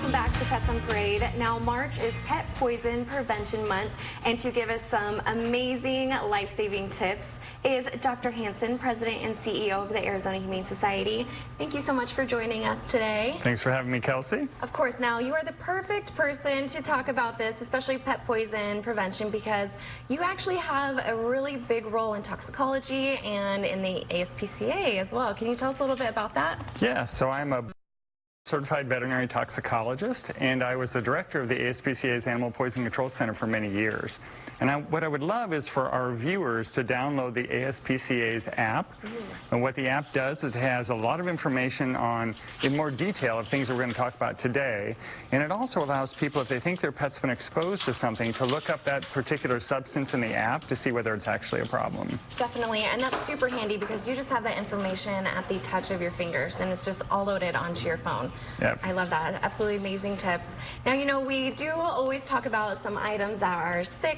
welcome back to Pets on Parade. Now, March is Pet Poison Prevention Month, and to give us some amazing life-saving tips is Dr. Hansen, President and CEO of the Arizona Humane Society. Thank you so much for joining us today. Thanks for having me, Kelsey. Of course. Now, you are the perfect person to talk about this, especially pet poison prevention, because you actually have a really big role in toxicology and in the ASPCA as well. Can you tell us a little bit about that? Yeah, so I'm a certified veterinary toxicologist, and I was the director of the ASPCA's Animal Poison Control Center for many years. And what I would love is for our viewers to download the ASPCA's app. And what the app does is it has a lot of information on, in more detail, of things that we're going to talk about today. And it also allows people, if they think their pet's been exposed to something, to look up that particular substance in the app to see whether it's actually a problem. Definitely, and that's super handy because you just have that information at the touch of your fingers, and it's just all loaded onto your phone. Yep. I love that. Absolutely amazing tips. Now, you know, we do always talk about some items that are sick,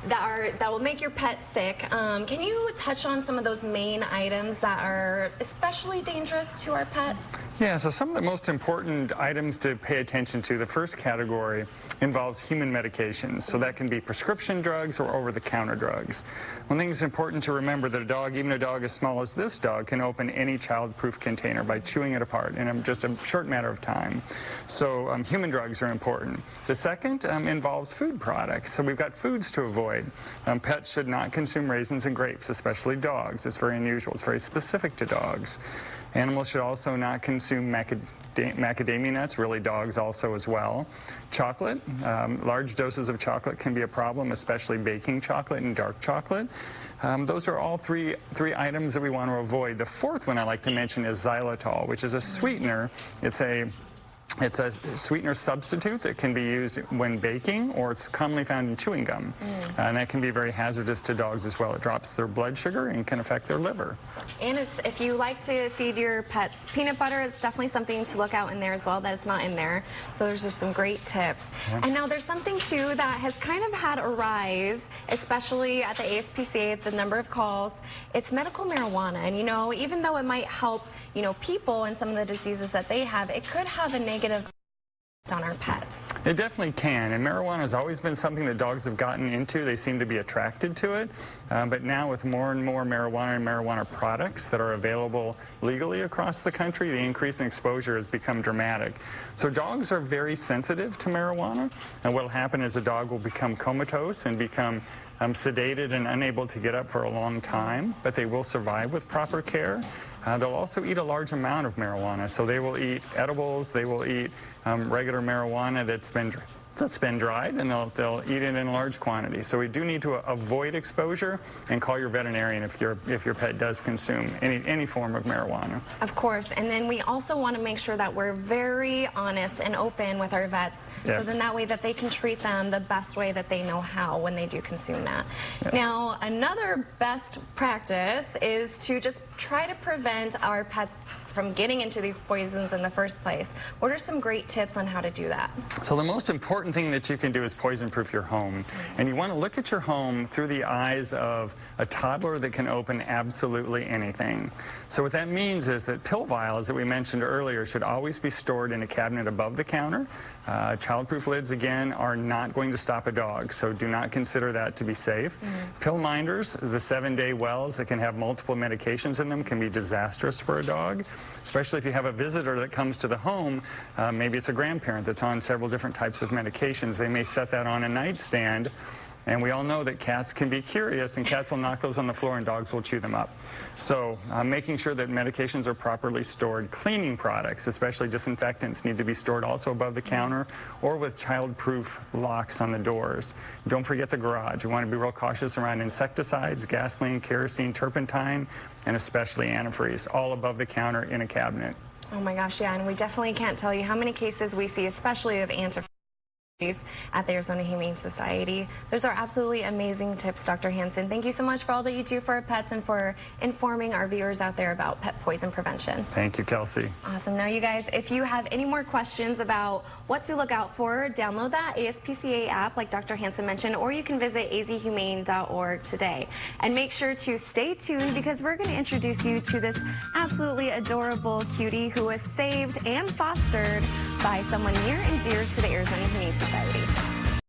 that will make your pet sick. Can you touch on some of those main items that are especially dangerous to our pets? Yeah, so some of the most important items to pay attention to, the first category involves human medications. So that can be prescription drugs or over-the-counter drugs. One thing that's important to remember that a dog, even a dog as small as this dog, can open any child-proof container by chewing it apart in just a short matter of time. So human drugs are important. The second involves food products. So we've got foods to avoid. Pets should not consume raisins and grapes, especially dogs. It's very unusual. It's very specific to dogs. Animals should also not consume macadamia nuts, really dogs also as well. Chocolate, large doses of chocolate can be a problem, especially baking chocolate and dark chocolate. Those are all three items that we want to avoid. The fourth one I like to mention is xylitol, which is a sweetener. It's a sweetener substitute that can be used when baking, or it's commonly found in chewing gum. And that can be very hazardous to dogs as well. It drops their blood sugar and can affect their liver. And if you like to feed your pets peanut butter, it's definitely something to look out in there as well that it's not in there. So there's just some great tips. Yeah. And now there's something too that has kind of had a rise, especially at the ASPCA, the number of calls. It's medical marijuana. And you know, even though it might help, you know, people and some of the diseases that they have, it could have a negative effect on our pets. It definitely can, and marijuana has always been something that dogs have gotten into. They seem to be attracted to it, but now with more and more marijuana and marijuana products that are available legally across the country, the increase in exposure has become dramatic. So dogs are very sensitive to marijuana, and what will happen is a dog will become comatose and become sedated and unable to get up for a long time, but they will survive with proper care. They'll also eat a large amount of marijuana, so they will eat edibles, they will eat regular marijuana that's been dried, and they'll eat it in large quantities. So we do need to avoid exposure and call your veterinarian if your pet does consume any form of marijuana. Of course, and then we also want to make sure that we're very honest and open with our vets, so then that way that they can treat them the best way that they know how when they do consume that. Yes. Now, another best practice is to just try to prevent our pets from getting into these poisons in the first place. What are some great tips on how to do that? So the most important thing that you can do is poison-proof your home. And you want to look at your home through the eyes of a toddler that can open absolutely anything. So what that means is that pill vials that we mentioned earlier should always be stored in a cabinet above the counter. Child-proof lids, again, are not going to stop a dog, so do not consider that to be safe. Pill minders, the 7-day wells that can have multiple medications in them, can be disastrous for a dog, especially if you have a visitor that comes to the home. Maybe it's a grandparent that's on several different types of medications. They may set that on a nightstand. And we all know that cats can be curious, and cats will knock those on the floor and dogs will chew them up. So making sure that medications are properly stored. Cleaning products, especially disinfectants, need to be stored also above the counter or with child-proof locks on the doors. Don't forget the garage. You want to be real cautious around insecticides, gasoline, kerosene, turpentine, and especially antifreeze, all above the counter in a cabinet. Oh my gosh, yeah, and we definitely can't tell you how many cases we see, especially of antifreeze at the Arizona Humane Society. Those are absolutely amazing tips, Dr. Hansen. Thank you so much for all that you do for our pets and for informing our viewers out there about pet poison prevention. Thank you, Kelsey. Awesome. Now, you guys, if you have any more questions about what to look out for, download that ASPCA app like Dr. Hansen mentioned, or you can visit azhumane.org today. And make sure to stay tuned because we're going to introduce you to this absolutely adorable cutie who was saved and fostered by someone near and dear to the Arizona Humane Society.